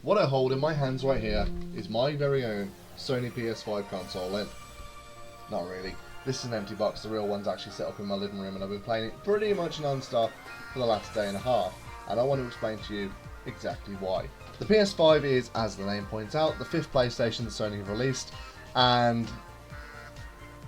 what I hold in my hands right here is my very own Sony PS5 console, and not really. This is an empty box. The real one's actually set up in my living room, and I've been playing it pretty much non-stop for the last day and a half, and I want to explain to you exactly why. The PS5 is, as the name points out, the 5th PlayStation that Sony have released, and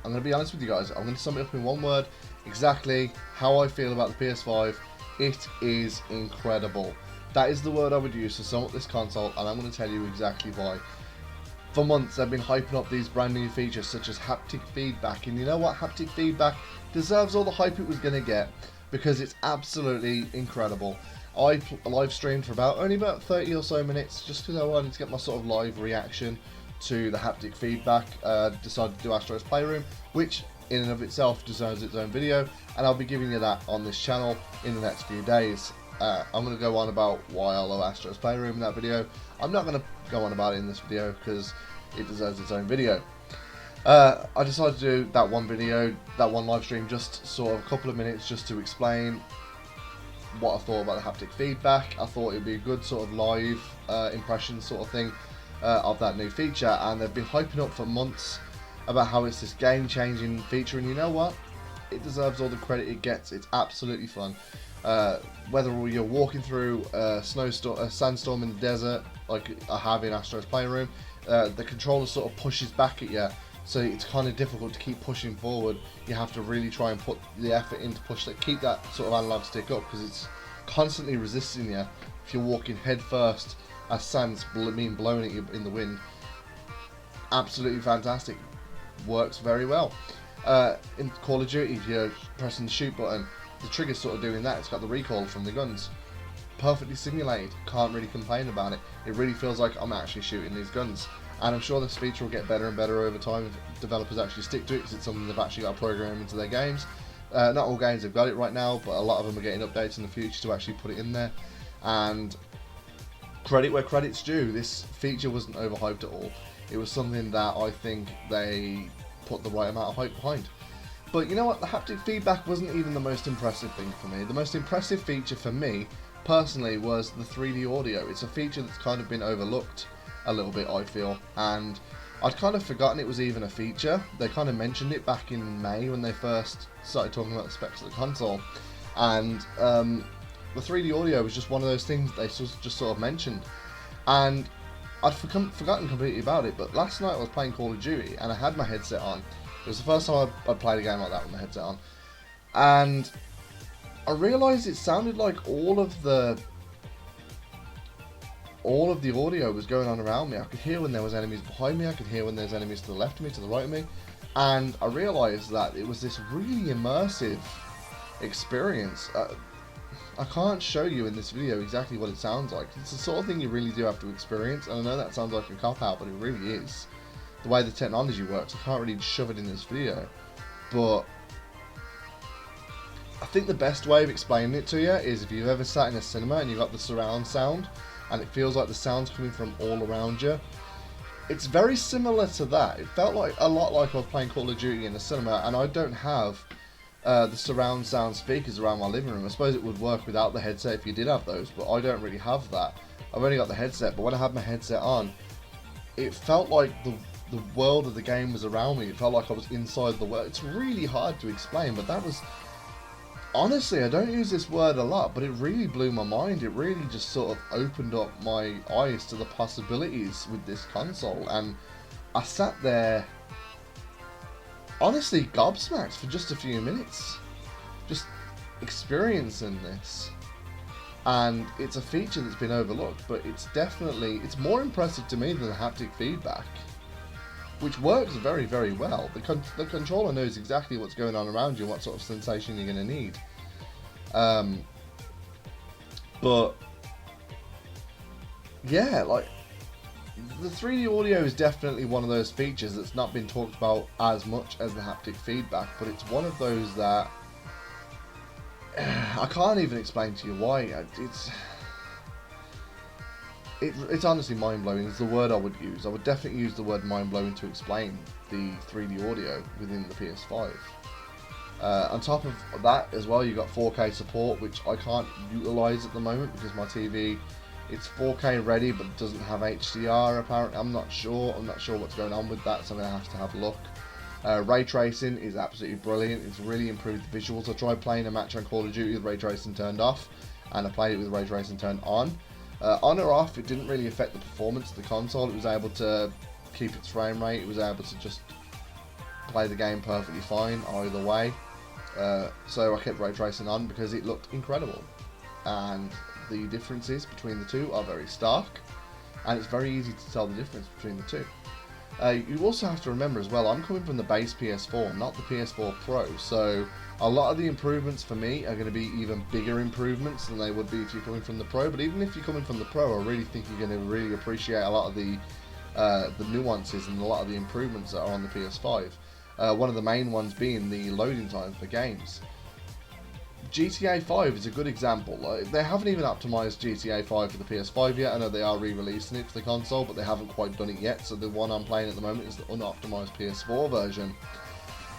I'm going to be honest with you guys, I'm going to sum it up in one word, exactly how I feel about the PS5. It is incredible. That is the word I would use to sum up this console, and I'm going to tell you exactly why. For months I've been hyping up these brand new features such as haptic feedback, and you know what, haptic feedback deserves all the hype it was going to get because it's absolutely incredible. I live streamed for only about 30 or so minutes just because I wanted to get my sort of live reaction to the haptic feedback. Decided to do Astro's Playroom, which in and of itself deserves its own video, and I'll be giving you that on this channel in the next few days. I'm going to go on about why I love Astro's Playroom in that video. I'm not going to go on about it in this video because it deserves its own video. I decided to do that one video, that one live stream, just sort of a couple of minutes just to explain what I thought about the haptic feedback. I thought it would be a good sort of live impression sort of thing of that new feature, and they've been hyping up for months about how it's this game-changing feature, and you know what? It deserves all the credit it gets. It's absolutely fun. Whether you're walking through a sandstorm in the desert, like I have in Astro's Playroom, the controller sort of pushes back at you, so it's kind of difficult to keep pushing forward. You have to really try and put the effort in to keep that sort of analog stick up, because it's constantly resisting you if you're walking head first as sand's being blown at you in the wind. Absolutely fantastic. Works very well. In Call of Duty, if you're pressing the shoot button, the trigger's sort of doing that. It's got the recoil from the guns. Perfectly simulated. Can't really complain about it. It really feels like I'm actually shooting these guns. And I'm sure this feature will get better and better over time if developers actually stick to it, because it's something they've actually got to program into their games. Not all games have got it right now, but a lot of them are getting updates in the future to actually put it in there. And credit where credit's due, this feature wasn't overhyped at all. It was something that I think they put the right amount of hype behind. But you know what, the haptic feedback wasn't even the most impressive thing for me. The most impressive feature for me, personally, was the 3D audio. It's a feature that's kind of been overlooked a little bit, I feel, and I'd kind of forgotten it was even a feature. They kind of mentioned it back in May when they first started talking about the specs of the console, and the 3D audio was just one of those things they just sort of mentioned, and I'd forgotten completely about it. But last night I was playing Call of Duty and I had my headset on. It was the first time I'd played a game like that with my headset on, and I realised it sounded like all of the audio was going on around me. I could hear when there was enemies behind me, I could hear when there's enemies to the left of me, to the right of me, and I realised that it was this really immersive experience. I can't show you in this video exactly what it sounds like. It's the sort of thing you really do have to experience, and I know that sounds like a cop-out, but it really is. The way the technology works, I can't really shove it in this video, but I think the best way of explaining it to you is if you've ever sat in a cinema and you've got the surround sound, and it feels like the sound's coming from all around you. It's very similar to that. It felt like a lot like I was playing Call of Duty in the cinema, and I don't have the surround sound speakers around my living room. I suppose it would work without the headset if you did have those, but I don't really have that. I've only got the headset, but when I had my headset on, it felt like the world of the game was around me. It felt like I was inside the world. It's really hard to explain, but that was... Honestly, I don't use this word a lot, but it really blew my mind. It really just sort of opened up my eyes to the possibilities with this console, and I sat there, honestly, gobsmacked for just a few minutes, just experiencing this. And it's a feature that's been overlooked, but it's more impressive to me than the haptic feedback, which works very, very well. The controller knows exactly what's going on around you and what sort of sensation you're going to need. But yeah, like, the 3D audio is definitely one of those features that's not been talked about as much as the haptic feedback, but it's one of those that I can't even explain to you why. It's honestly mind-blowing. It's the word I would use. I would definitely use the word mind-blowing to explain the 3D audio within the PS5. On top of that as well, you've got 4K support, which I can't utilise at the moment because my TV It's 4K ready, but it doesn't have HDR apparently. I'm not sure what's going on with that, so I'm going to have a look. Ray tracing is absolutely brilliant. It's really improved the visuals. I tried playing a match on Call of Duty with ray tracing turned off, and I played it with ray tracing turned on. On or off, it didn't really affect the performance of the console. It was able to keep its frame rate. It was able to just play the game perfectly fine either way. So I kept ray tracing on because it looked incredible. And the differences between the two are very stark, and it's very easy to tell the difference between the two. You also have to remember as well, I'm coming from the base PS4, not the PS4 Pro, so a lot of the improvements for me are going to be even bigger improvements than they would be if you're coming from the Pro. But even if you're coming from the Pro, I really think you're going to really appreciate a lot of the nuances and a lot of the improvements that are on the PS5. One of the main ones being the loading time for games. GTA 5 is a good example. They haven't even optimized GTA 5 for the PS5 yet. I know they are re-releasing it for the console, but they haven't quite done it yet. So the one I'm playing at the moment is the unoptimized PS4 version.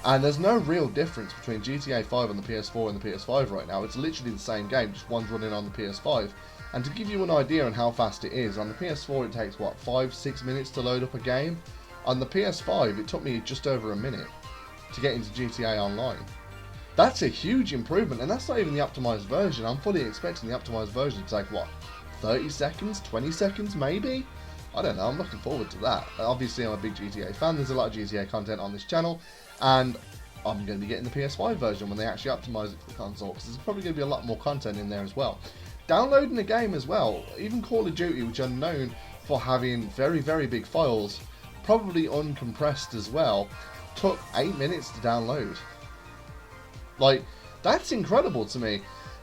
And there's no real difference between GTA 5 on the PS4 and the PS5 right now. It's literally the same game, just one's running on the PS5. And to give you an idea on how fast it is, on the PS4 it takes, what, 5-6 minutes to load up a game? On the PS5 it took me just over a minute to get into GTA Online. That's a huge improvement, and that's not even the optimized version. I'm fully expecting the optimized version to take, what, 30 seconds, 20 seconds maybe? I don't know, I'm looking forward to that. Obviously I'm a big GTA fan, there's a lot of GTA content on this channel, and I'm going to be getting the PS5 version when they actually optimize it for the console, because there's probably going to be a lot more content in there as well. Downloading the game as well, even Call of Duty, which are known for having very, very big files, probably uncompressed as well, took 8 minutes to download. Like, that's incredible to me.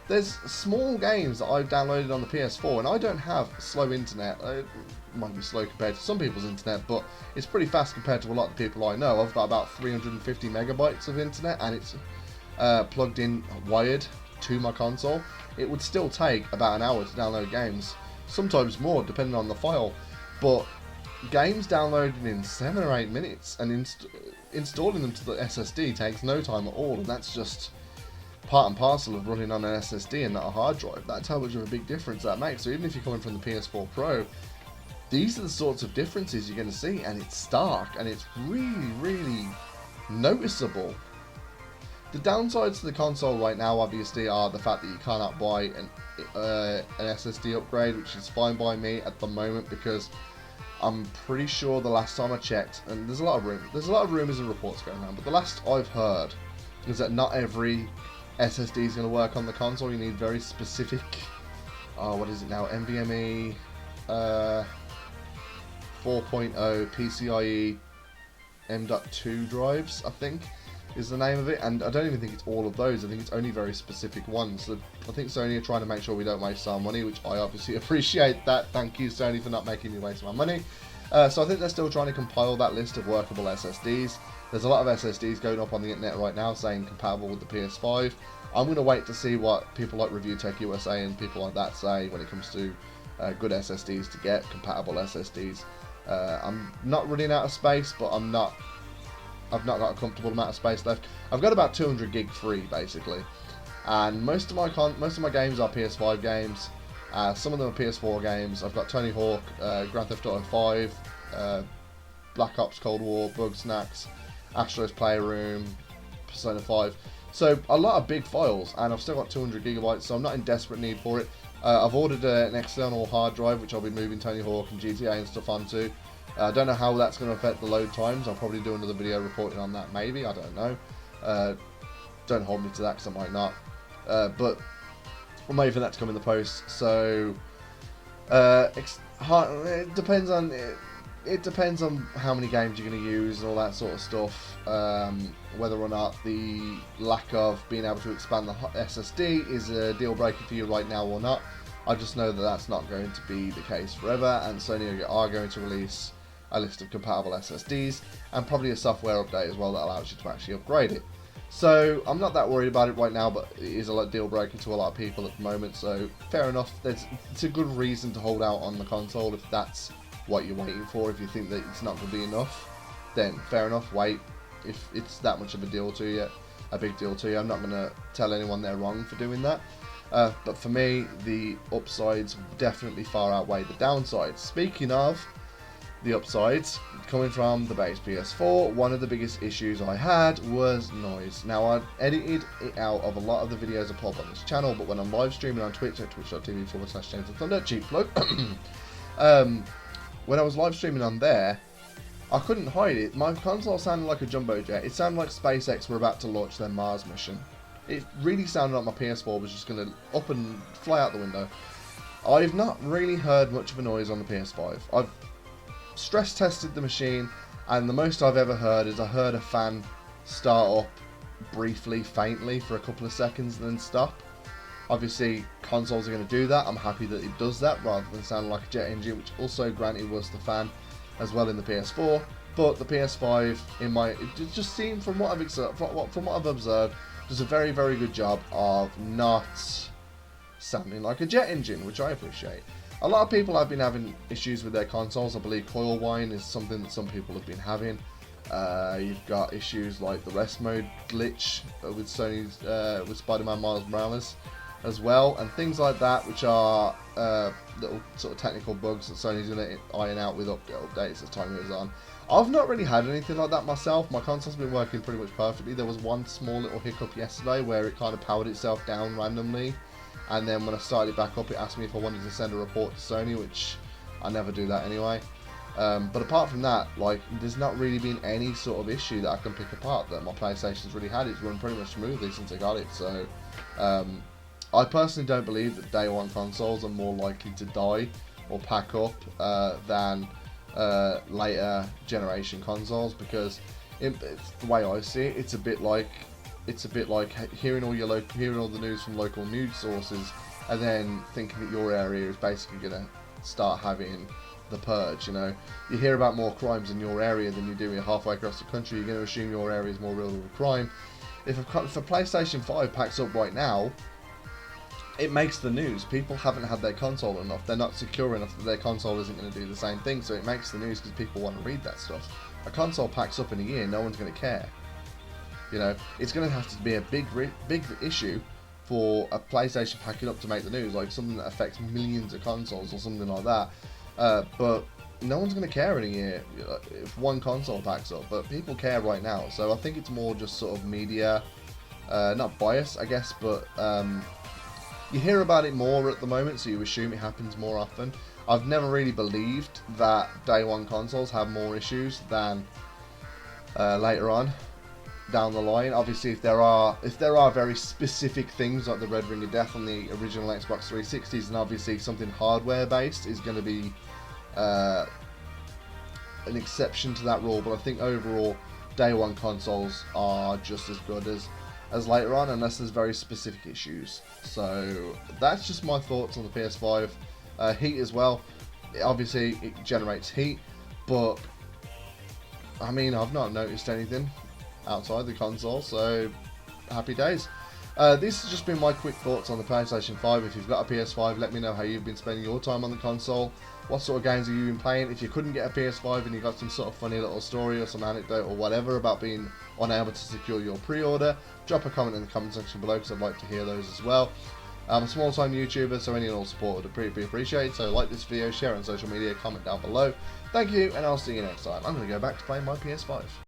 There's small games that I've downloaded on the PS4, and I don't have slow internet. It might be slow compared to some people's internet, but it's pretty fast compared to a lot of the people I know. I've got about 350 megabytes of internet, and it's plugged in, wired to my console. It would still take about an hour to download games, sometimes more, depending on the file. But games downloaded in 7 or 8 minutes, and installing them to the SSD takes no time at all, and that's just part and parcel of running on an SSD and not a hard drive. That's how much of a big difference that makes. So even if you're coming from the PS4 Pro, these are the sorts of differences you're going to see, and it's stark, and it's really, really noticeable. The downsides to the console right now obviously are the fact that you cannot buy an SSD upgrade, which is fine by me at the moment, because I'm pretty sure the last time I checked, and there's a lot of rumors and reports going around, but the last I've heard is that not every SSD is going to work on the console. You need very specific, what is it now, NVMe 4.0 PCIe M.2 drives, I think is the name of it, and I don't even think it's all of those. I think it's only very specific ones. So I think Sony are trying to make sure we don't waste our money, which I obviously appreciate that. Thank you, Sony, for not making me waste my money. So I think they're still trying to compile that list of workable SSDs. There's a lot of SSDs going up on the internet right now saying compatible with the PS5. I'm going to wait to see what people like Review Tech USA and people like that say when it comes to good SSDs to get, compatible SSDs. I'm not running out of space, but I've not got a comfortable amount of space left. I've got about 200 gig free basically, and most of my games are PS5 games. Some of them are PS4 games. I've got Tony Hawk, Grand Theft Auto 5, Black Ops Cold War, Bugsnax, Astro's Playroom, Persona 5. So a lot of big files, and I've still got 200 gigabytes, so I'm not in desperate need for it. I've ordered an external hard drive, which I'll be moving Tony Hawk and GTA and stuff onto. I don't know how that's going to affect the load times. I'll probably do another video reporting on that, maybe. I don't know. Don't hold me to that, because I might not. But I'm waiting for that to come in the post. So it depends on how many games you're going to use and all that sort of stuff. Whether or not the lack of being able to expand the SSD is a deal breaker for you right now or not. I just know that that's not going to be the case forever, and Sony are going to release a list of compatible SSDs and probably a software update as well that allows you to actually upgrade it. So I'm not that worried about it right now, but it is a deal breaker to a lot of people at the moment, so fair enough. It's a good reason to hold out on the console if that's what you're waiting for. If you think that it's not going to be enough, then fair enough, wait. If it's that much of a deal to you, a big deal to you, I'm not going to tell anyone they're wrong for doing that. But for me, the upsides definitely far outweigh the downsides. Speaking of the upsides, coming from the base PS4, one of the biggest issues I had was noise. Now, I edited it out of a lot of the videos I put up on this channel, but when I'm live streaming on Twitch at twitch.tv/JamesTheThunder, cheap plug, when I was live streaming on there, I couldn't hide it. My console sounded like a jumbo jet. It sounded like SpaceX were about to launch their Mars mission. It really sounded like my PS4 was just going to up and fly out the window. I've not really heard much of a noise on the PS5. I've stress tested the machine, and the most I've ever heard is I heard a fan start up briefly, faintly, for a couple of seconds and then stop. Obviously, consoles are going to do that. I'm happy that it does that rather than sounding like a jet engine, which also, granted, was the fan as well in the PS4. But the PS5, it just seemed, from what I've observed, does a very, very good job of not sounding like a jet engine, which I appreciate. A lot of people have been having issues with their consoles. I believe coil whine is something that some people have been having. You've got issues like the rest mode glitch with Sony's with Spider-Man Miles Morales as well, and things like that, which are little sort of technical bugs that Sony's going to iron out with updates as time goes on. I've not really had anything like that myself. My console's been working pretty much perfectly. There was one small little hiccup yesterday where it kind of powered itself down randomly, and then when I started it back up, it asked me if I wanted to send a report to Sony, which I never do that anyway. But apart from that, like, there's not really been any sort of issue that I can pick apart that my PlayStation's really had. It's run pretty much smoothly since I got it. So I personally don't believe that day one consoles are more likely to die or pack up than later generation consoles, because it's the way I see it. It's a bit like hearing all the news from local news sources and then thinking that your area is basically going to start having the purge. You know, you hear about more crimes in your area than you do halfway across the country. You're going to assume your area is more real with crime. If a PlayStation 5 packs up right now, it makes the news. People haven't had their console enough. They're not secure enough that their console isn't going to do the same thing. So it makes the news because people want to read that stuff. A console packs up in a year, no one's going to care. You know, it's going to have to be a big issue for a PlayStation packing up to make the news, like something that affects millions of consoles or something like that. But no one's going to care in a year if one console packs up. But people care right now. So I think it's more just sort of media, not bias, I guess, but you hear about it more at the moment, so you assume it happens more often. I've never really believed that day one consoles have more issues than later on down the line. Obviously, if there are very specific things like the Red Ring of Death on the original Xbox 360s, then obviously something hardware based is going to be an exception to that rule. But I think overall, day one consoles are just as good as later on, unless there's very specific issues. So that's just my thoughts on the PS5. Heat as well. Obviously, it generates heat, but I mean, I've not noticed anything outside the console, so happy days. This has just been my quick thoughts on the PlayStation 5. If you've got a PS5, let me know how you've been spending your time on the console. What sort of games have you been playing? If you couldn't get a PS5 and you got some sort of funny little story or some anecdote or whatever about being unable to secure your pre-order, drop a comment in the comment section below, because I'd like to hear those as well. I'm a small time YouTuber, so any and all support would be appreciated. So like this video, share it on social media, comment down below. Thank you, and I'll see you next time. I'm going to go back to playing my PS5.